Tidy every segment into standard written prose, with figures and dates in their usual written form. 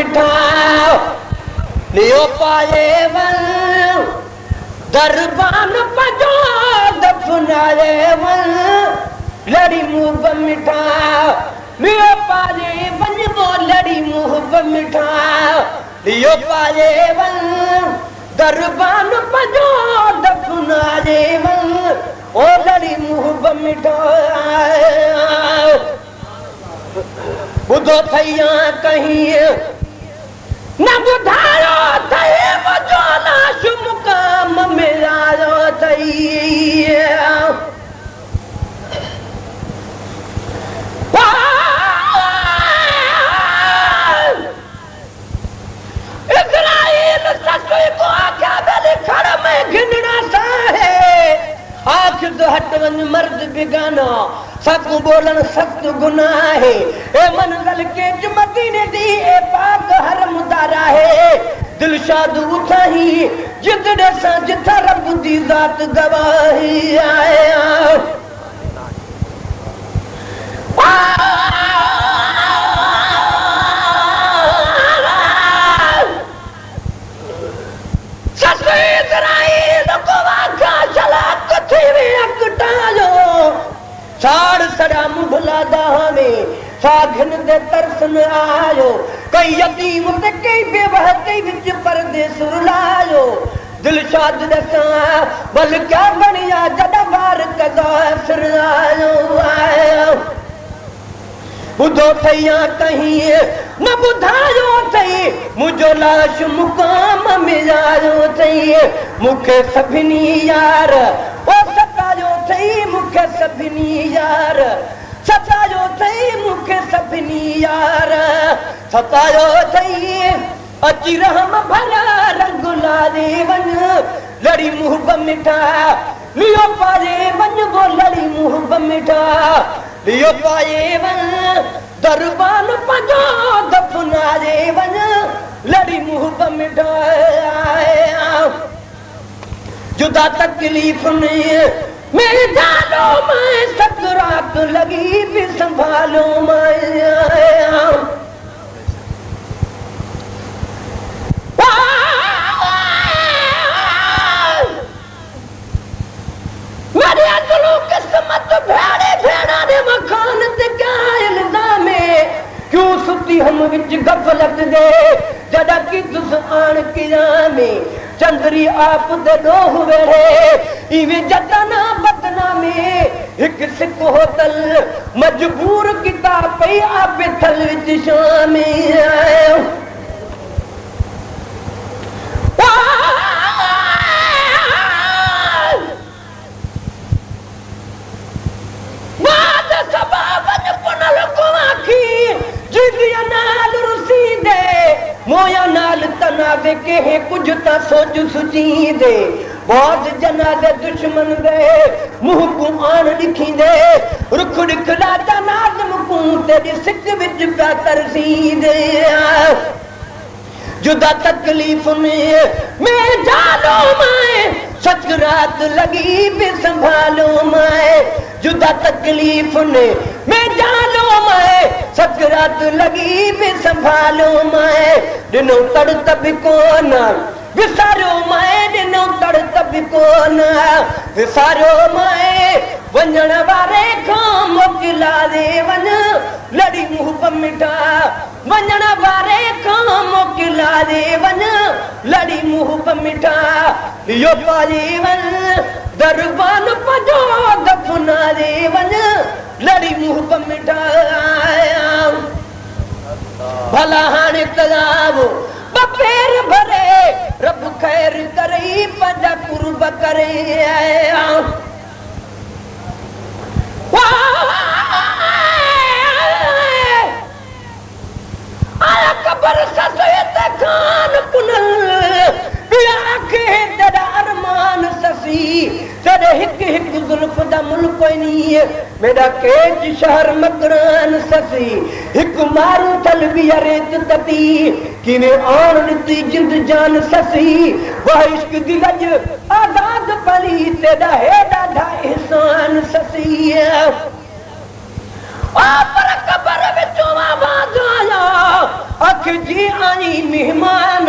मिठा लियो पाए वन दरबान पजो दफनाए वन लड़ी मुंह मिठा लियो पाए वन वो लड़ी मुंह मिठा लियो पाए वन दरबान पजो दफनाए वन ओ लड़ी मुंह मिठा बुधो थैया कहीं न बुधायो थे मुझो लाश मुकाम मिलायो थई इस्राइल ससुई को आख्या बेली खड़ में घिनड़ा सा है आख तो हट वन मर्द बिगाना सक बोलन सख्त गुनाह है ए मंजिल के मदीने दी ए पाक हरम दारा है दिलशाद उठाही जिंदड़े सा जिथा रब दी जात गवाही आया ससुई इस्राइल को आखा चला कथी में अकटायो साड़ सड़ा मुभला दाने साघन दे तरसन आयो कई यतीम ते कई बेवह कई विच पर्दे सुरलायो दिलशाद दसा बल क्या बनिया जदा बार कदा फिर आयो बुधो थैया कहीं न बुधायो थई मुझो लाश मुकाम मिलायो थई मुखे सभिनी यार ओ सतायो थई मुखे सभिनी यार सतायो थई मुखे सभिनी यार सतायो थई अची रहम भरा रंगुला दे वन लड़ी मुंह मिठा लियो पाए वन वो लड़ी मुंह मिठा लियो पाए वन दरबान पजो दफना दे वन लड़ी मुंह मिठा जुदा तकलीफ में मेरे जानो मैं सकरात लगी भी संभालो मैं मेरे अजलो किस्मत भेड़े भेड़ा ने मकान ते क्या इल्जाम है क्यों सुती हम विच गफलत दे जदा की तुस आन कियामे चंद्री आप दे दोह वेड़े इवे जतना बदना में एक सिक होतल मजबूर किताब पे आप थल विच शामे आयो मोया नाल तनावे के है कुछ ता सोच सुची दे बहुत जनाजे दुश्मन दे मुंह को आन लिखी दे रुख दिखला नाज़म को तेरी सिक विच प्या तरसी दे जुदा तकलीफ में मैं जानो मैं सकरात लगी भी संभालो मैं जुदा तकलीफ ने मैं जानो मैं सकरात लगी भी संभालो मैं दिनों तड़ तब कौन विसारो मैं दिनों तड़ तब कौन विसारो मैं वंजण वारे खां मोकिला दे वन लड़ी मुंह मिठा वंजण वारे खां मोकिला दे वन लड़ी मुंह मिठा लियो पाए वन दरबान पजो दफना दे वन लड़ी मुंह मिठा भला हाणे तलाब बपेर भरे रब खैर करे पंजा कुर्ब करे आया कबर ससुत खान पुनल पिया के दर अरमान ससी जद हिक हिक जुल्फ दा मुल्क कोई मेरा केज शहर मकरान ससी हिक मारू थल भी रेत तती किने आन दी जिंद जान ससी वह इश्क दी लज आजाद पली तेरा है दा एहसान ससी पर कबर विचों आवाज आया आख जी आई मेहमान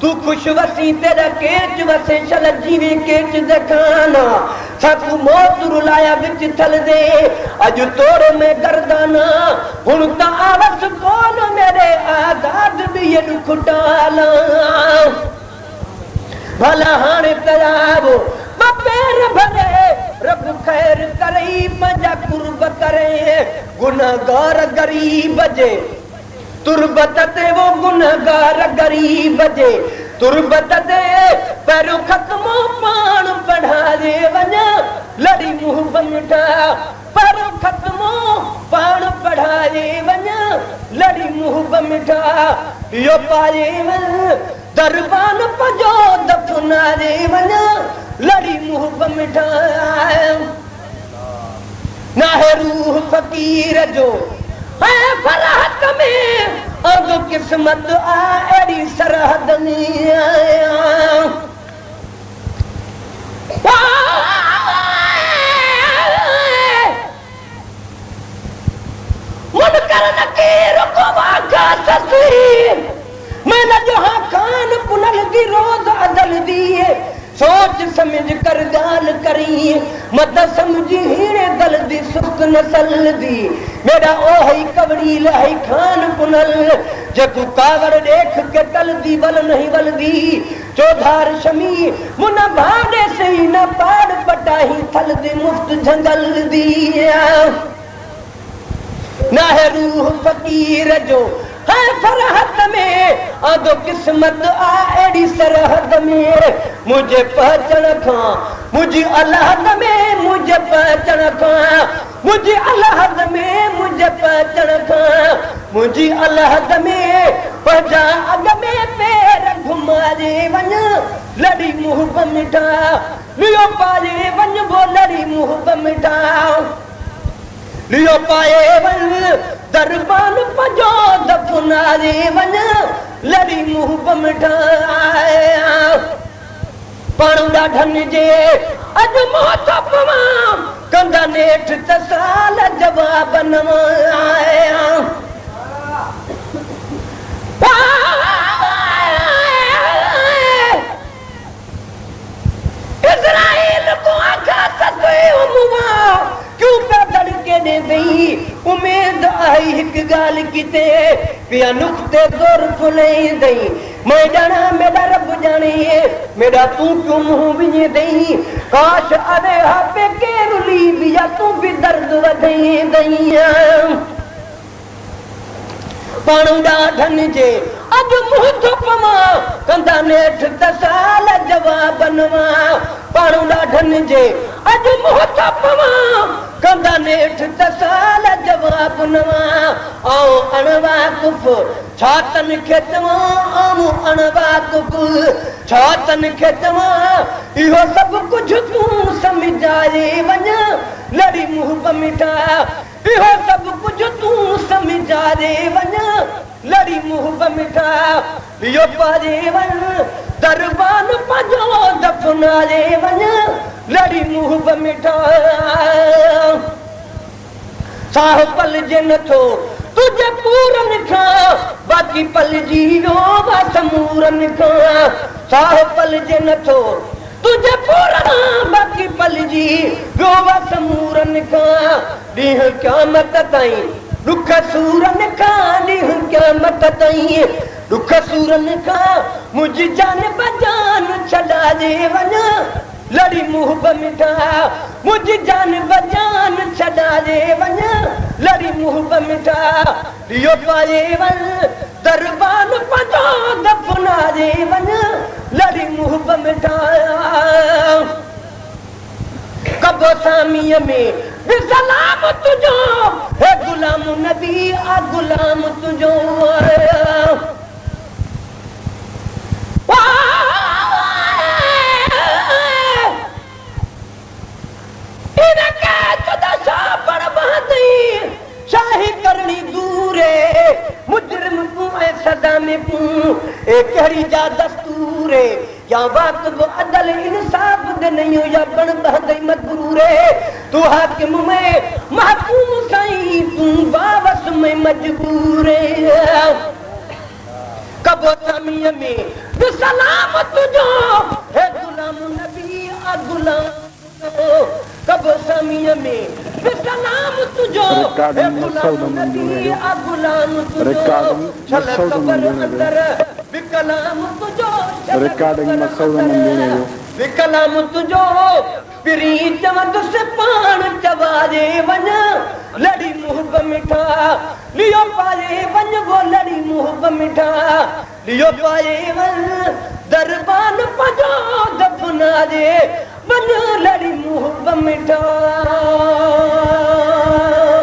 तू खुश वसी तेरा केच वसे चल जीवे केच दिखाना साकू मौत रुलाया बिच थल दे अज तोड़ में गर्दाना हुन ता आवस कोन मेरे आजाद भी ये दुख डाला भला हाणे तयाब पैर भरे रब खैर करे मजा कुर्ब करे गुनहगार गरीब जे तुरबत ते वो गुनहगार गरीब जे तुरबत ते पैरों खत्मो पान बढ़ा दे वञा लड़ी मुंह बंटा पैरों खत्मो पान बढ़ा दे वञा लड़ी मुंह बंटा यो पाए दरबान पजो दफना दे वञा लड़ी मुंह बंटा ना है रूह फकीर जो है फरहत में अगो किस्मत आ एड़ी सरहद नहीं आया मुनकर नकीर को वाका तस्वीर मैंने जहां खान पुनल दी रोज अदल दिए सोच समझ कर गाल करी मत समझी हीरे दल दी सुख नसल दी मेरा ओही कवड़ी लही खान पुनल जकू कावड़ देख के तल दी बल नहीं बल दी चौधार शमी मुना भाड़े से ही न पाड़ पटाही थल दी मुफ्त जंगल दिया ना है रूह फकीर जो है फरहत में अदो किस्मत आ एड़ी सरहद में मुझे पहचान खा मुझे अल्लाह में मुझे पहचान खा मुझे अल्लाह में मुझे पहचान खा मुझे अल्लाह में पजा अग में पैर घुमा दे वन लड़ी मुंह बमिटा लियो पाए वन वो लड़ी मुंह बमिटा लियो पाए वन दरबान पजो दफना दे वन लड़ी मुंह बमिटा पाणुदा ढन जे अज मौत पवा कंदा नेठ तसाल जवाब नवाया इज़राइल को आखा सतोए उमुआ क्यों पे धड़के दे गई उम्मीद आई एक गाल किते पिया नुक्ते जोर फुले दई मैं जाना मेरा रब जाने मेरा तू क्यों मुंह भी दई काश अरे हापे के रुली बिया तू भी दर्द वधई दईया पाणुदा ढन जे अज मुंह तो पवा कंदा नेठ तसाल जवाब नवा पाणुदा ढन जे अज मुंह तो पवा कंदा नेठ तसाल जवाब नवा आओ अणवा कुफ छातन खेतवा आओ अणवा कुफ छातन खेतवा इहो सब कुछ तू समझाए वञा लड़ी मुंह बमिटा इहो सब कुछ तू समझा दे वञा लड़ी मुंह बमिटा इहो पाजे वन दरबान पजो दफना दे वञा लड़ी मुंह बमिटा साह पल जे नथो तुझे पूरन खा बाकी पल जीरो बस मूरन खा साह पल जे नथो तुझे पूरा बाकी पल जी रोवा समूरन का दीह क्या मत ताई दुख सूरन का दीह क्या मत ताई दुख सूरन का मुझ जान बजान चला दे वना लड़ी मुंह बमिटा मुझ जान बजान चला दे वना लड़ी मुंह बमिटा लियो पाए वन दरबान पजो दफना दे वना लड़ी मुंह बमिटा कबो सामीअ में सलाम तुझो है गुलाम नबी आ गुलाम तुझो शाही करनी दूरे मुजरिम तू ऐ सदा में तू एक हरी जा दस्तूरे या वाकब अदल इंसाफ दे नहीं या बन बहदई मजबूरे तू हाकिम में महकूम सही तू वावस में मजबूरे कबो समीअ में सलाम तुझो हे गुलाम नबी आ गुलाम तुझो कबो समीअ में सलाम तुझो हे गुलाम नबी आ गुलाम तुझो चल कबर अंदर विकलाम तुझो रिकॉर्डिंग मकसद मंदीने जो विकलाम तुझो पिरी चवंद से पान चवाजे वन लड़ी मुहब मिठा लियो पाए वन वो लड़ी मुहब मिठा लियो पाए वन दरबान पजो दफना दे वन लड़ी मुहब मिठा